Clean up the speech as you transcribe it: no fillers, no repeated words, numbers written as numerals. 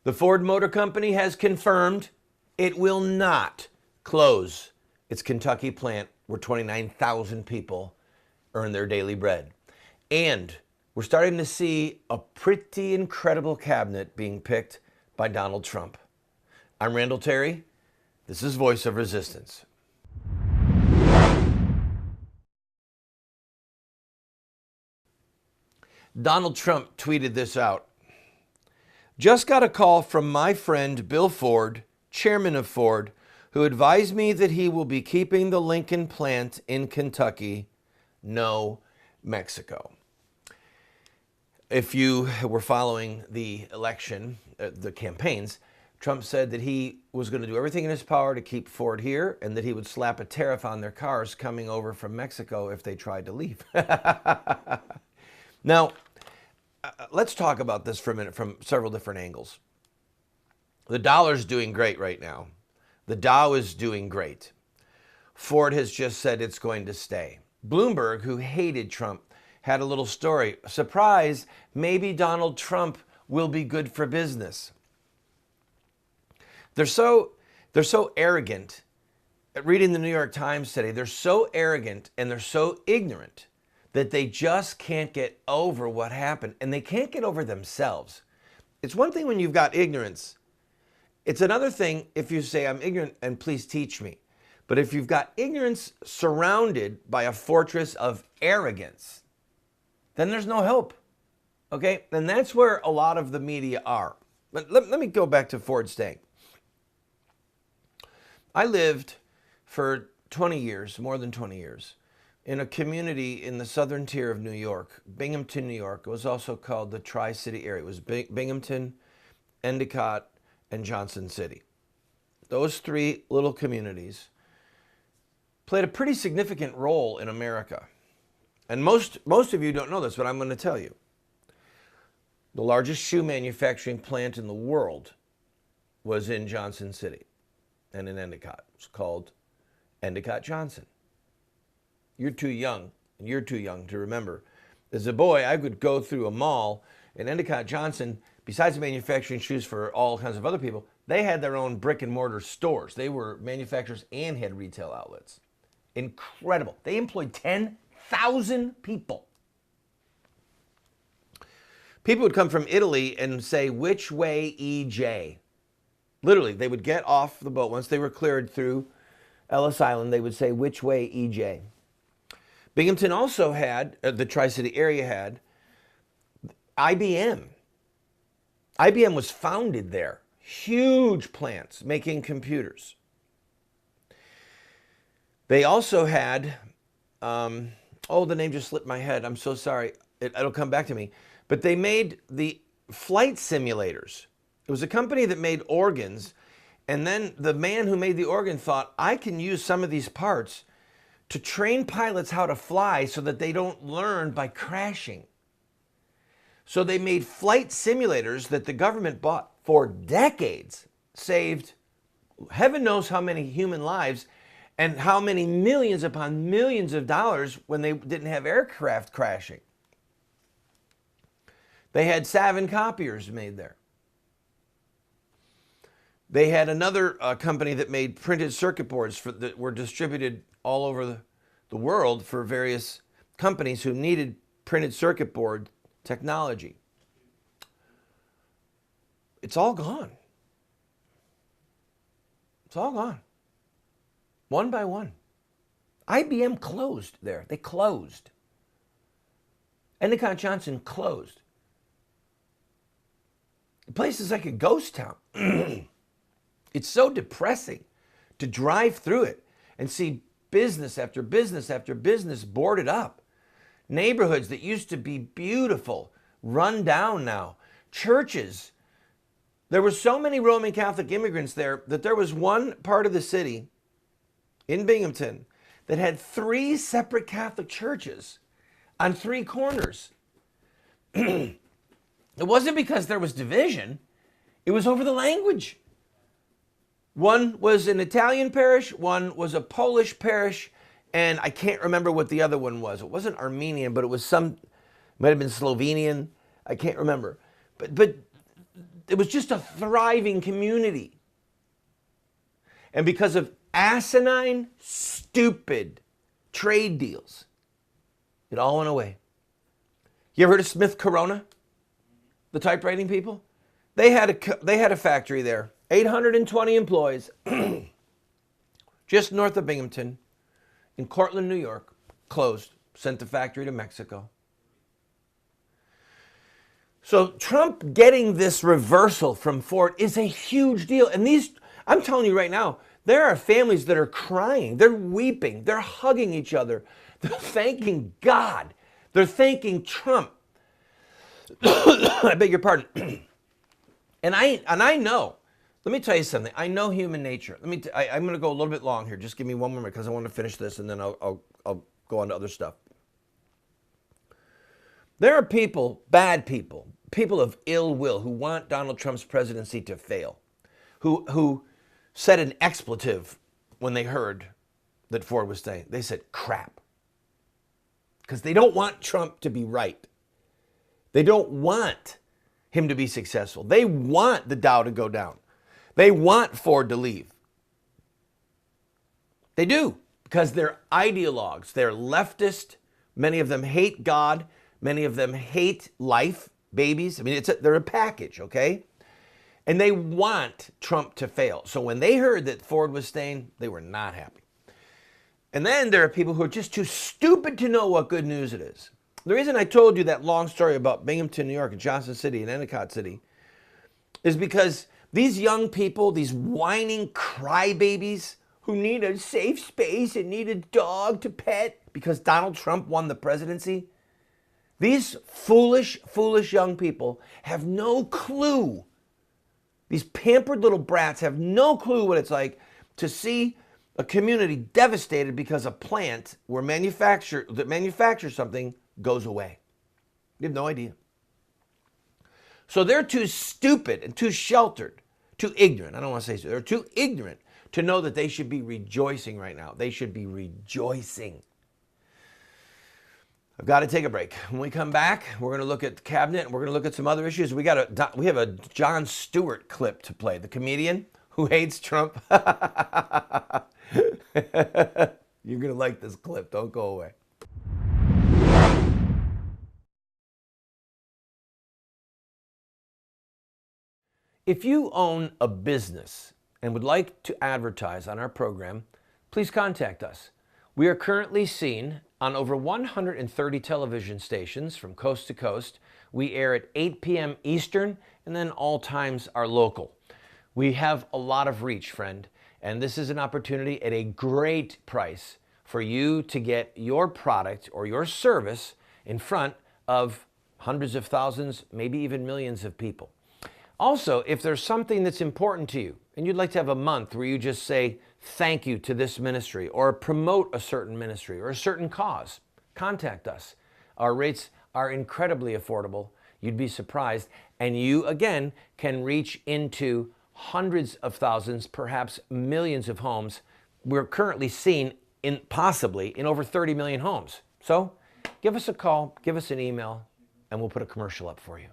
The Ford Motor Company has confirmed it will not close its Kentucky plant where 29,000 people earn their daily bread. And we're starting to see a pretty incredible cabinet being picked by Donald Trump. I'm Randall Terry. This is Voice of Resistance. Donald Trump tweeted this out. Just got a call from my friend Bill Ford, chairman of Ford, who advised me that he will be keeping the Lincoln plant in Kentucky, no Mexico. If you were following the election, the campaigns, Trump said that he was going to do everything in his power to keep Ford here and that he would slap a tariff on their cars coming over from Mexico if they tried to leave. Now, let's talk about this for a minute from several different angles. The dollar's doing great right now. The Dow is doing great. Ford has just said it's going to stay. Bloomberg, who hated Trump, had a little story. Surprise, maybe Donald Trump will be good for business. They're so arrogant. Reading the New York Times today, they're so arrogant and they're so ignorant that they just can't get over what happened, and they can't get over themselves. It's one thing when you've got ignorance. It's another thing if you say, I'm ignorant and please teach me. But if you've got ignorance surrounded by a fortress of arrogance, then there's no hope. Okay? And that's where a lot of the media are. But let me go back to Ford staying. I lived for 20 years, more than 20 years, in a community in the southern tier of New York, Binghamton, New York. It was also called the Tri-City area. It was Binghamton, Endicott, and Johnson City. Those three little communities played a pretty significant role in America. And most of you don't know this, but I'm going to tell you. The largest shoe manufacturing plant in the world was in Johnson City and in Endicott. It was called Endicott Johnson. You're too young, and you're too young to remember. As a boy, I would go through a mall in Endicott Johnson. Besides manufacturing shoes for all kinds of other people, they had their own brick and mortar stores. They were manufacturers and had retail outlets. Incredible. They employed 10,000 people. People would come from Italy and say, which way EJ? Literally, they would get off the boat. Once they were cleared through Ellis Island, they would say, which way EJ? Binghamton also had, the Tri-City area had, IBM. IBM was founded there. Huge plants making computers. They also had, the name just slipped my head. I'm so sorry. It'll come back to me. But they made the flight simulators. It was a company that made organs. And then the man who made the organ thought, I can use some of these parts to train pilots how to fly so that they don't learn by crashing. So they made flight simulators that the government bought for decades, saved heaven knows how many human lives and how many millions upon millions of dollars when they didn't have aircraft crashing. They had Savin copiers made there. They had another company that made printed circuit boards that were distributed all over the world for various companies who needed printed circuit board technology. It's all gone. It's all gone. One by one. IBM closed there. They closed. Endicott Johnson closed. The place is like a ghost town. It's so depressing to drive through it and see business after business after business boarded up. Neighborhoods that used to be beautiful, run down now. Churches. There were so many Roman Catholic immigrants there that there was one part of the city in Binghamton that had 3 separate Catholic churches on 3 corners. It wasn't because there was division. It was over the language. One was an Italian parish, one was a Polish parish, and I can't remember what the other one was. It wasn't Armenian, but it was might have been Slovenian. I can't remember. But it was just a thriving community. And because of asinine, stupid trade deals, it all went away. You ever heard of Smith Corona? The typewriting people? They had a factory there, 820 employees, just north of Binghamton, in Cortland, New York, closed, sent the factory to Mexico. So Trump getting this reversal from Ford is a huge deal. And I'm telling you right now, there are families that are crying, they're weeping, they're hugging each other, they're thanking God, they're thanking Trump. I beg your pardon. And I know, let me tell you something. I know human nature. I'm going to go a little bit long here. Just give me one more minute because I want to finish this and then I'll go on to other stuff. There are people, bad people, people of ill will who want Donald Trump's presidency to fail, who said an expletive when they heard that Ford was staying. They said crap. Because they don't want Trump to be right. They don't want him to be successful. They want the Dow to go down. They want Ford to leave. They do, because they're ideologues. They're leftist. Many of them hate God. Many of them hate life, babies. I mean, they're a package, okay? And they want Trump to fail. So when they heard that Ford was staying, they were not happy. And then there are people who are just too stupid to know what good news it is. The reason I told you that long story about Binghamton, New York, and Johnson City, and Endicott City, is because these young people, these whining crybabies who need a safe space and need a dog to pet because Donald Trump won the presidency, these foolish, foolish young people have no clue. These pampered little brats have no clue what it's like to see a community devastated because a plant that manufactures something goes away. You have no idea. So they're too stupid and too sheltered, too ignorant. I don't want to say so. They're too ignorant to know that they should be rejoicing right now. They should be rejoicing. I've got to take a break. When we come back, we're going to look at the cabinet and we're going to look at some other issues. We have a Jon Stewart clip to play, the comedian who hates Trump. You're going to like this clip. Don't go away. If you own a business and would like to advertise on our program, please contact us. We are currently seen on over 130 television stations from coast to coast. We air at 8 p.m. Eastern, and then all times are local. We have a lot of reach, friend, and this is an opportunity at a great price for you to get your product or your service in front of hundreds of thousands, maybe even millions of people. Also, if there's something that's important to you and you'd like to have a month where you just say thank you to this ministry or promote a certain ministry or a certain cause, contact us. Our rates are incredibly affordable. You'd be surprised. And you, again, can reach into hundreds of thousands, perhaps millions of homes. We're currently seen possibly in over 30 million homes. So give us a call, give us an email, and we'll put a commercial up for you.